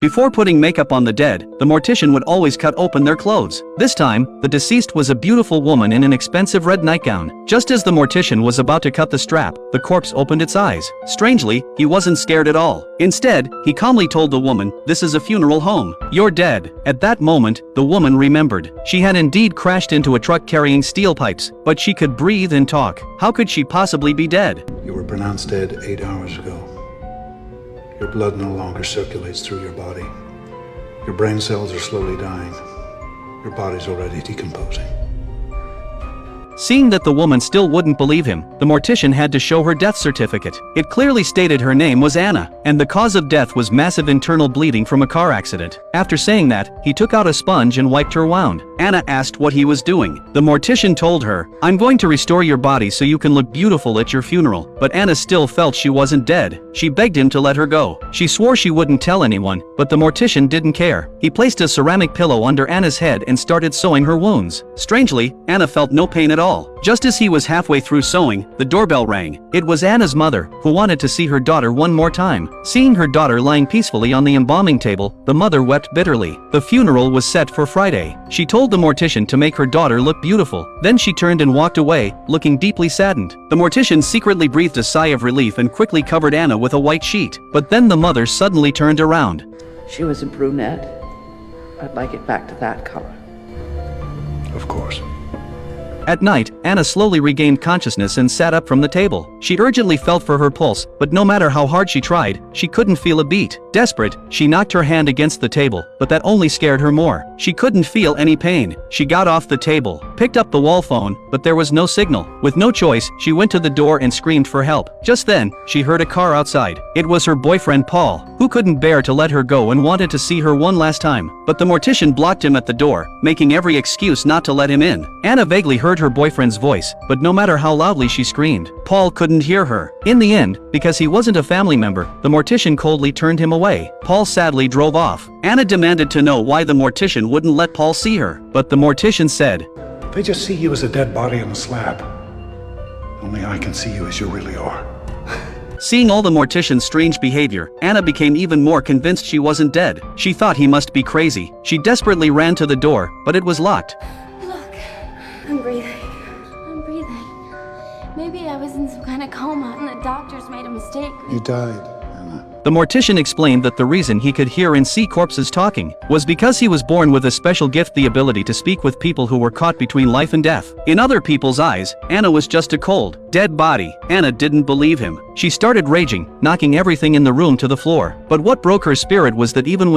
Before putting makeup on the dead, the mortician would always cut open their clothes. This time, the deceased was a beautiful woman in an expensive red nightgown. Just as the mortician was about to cut the strap, the corpse opened its eyes. Strangely, he wasn't scared at all. Instead, he calmly told the woman, "This is a funeral home. You're dead." At that moment, the woman remembered. She had indeed crashed into a truck carrying steel pipes, but she could breathe and talk. How could she possibly be dead? You were pronounced dead 8 hours ago. Your blood no longer circulates through your body. Your brain cells are slowly dying. Your body's already decomposing. Seeing that the woman still wouldn't believe him, the mortician had to show her death certificate. It clearly stated her name was Anna, and the cause of death was massive internal bleeding from a car accident. After saying that, he took out a sponge and wiped her wound. Anna asked what he was doing. The mortician told her, "I'm going to restore your body so you can look beautiful at your funeral." But Anna still felt she wasn't dead. She begged him to let her go. She swore she wouldn't tell anyone, but the mortician didn't care. He placed a ceramic pillow under Anna's head and started sewing her wounds. Strangely, Anna felt no pain at all. Just as he was halfway through sewing, the doorbell rang. It was Anna's mother, who wanted to see her daughter one more time. Seeing her daughter lying peacefully on the embalming table, the mother wept bitterly. The funeral was set for Friday. She told the mortician to make her daughter look beautiful. Then she turned and walked away, looking deeply saddened. The mortician secretly breathed a sigh of relief and quickly covered Anna with a white sheet. But then the mother suddenly turned around. She was a brunette. I'd like it back to that color. Of course. At night, Anna slowly regained consciousness and sat up from the table. She urgently felt for her pulse, but no matter how hard she tried, she couldn't feel a beat. Desperate, she knocked her hand against the table, but that only scared her more. She couldn't feel any pain. She got off the table, picked up the wall phone, but there was no signal. With no choice, she went to the door and screamed for help. Just then, she heard a car outside. It was her boyfriend Paul, who couldn't bear to let her go and wanted to see her one last time. But the mortician blocked him at the door, making every excuse not to let him in. Anna vaguely heard her boyfriend's voice, but no matter how loudly she screamed, Paul couldn't hear her. In the end, because he wasn't a family member, the mortician coldly turned him away. Paul sadly drove off. Anna demanded to know why the mortician wouldn't let Paul see her, but the mortician said, They just see you as a dead body on a slab. Only I can see you as you really are. Seeing all the mortician's strange behavior, Anna became even more convinced she wasn't dead. She thought he must be crazy. She desperately ran to the door, but it was locked. Look, I'm breathing. I'm breathing. Maybe I was in some kind of coma and the doctors made a mistake. You died, Anna. The mortician explained that the reason he could hear and see corpses talking was because he was born with a special gift, the ability to speak with people who were caught between life and death. In other people's eyes, Anna was just a cold, dead body. Anna didn't believe him. She started raging, knocking everything in the room to the floor. But what broke her spirit was that even when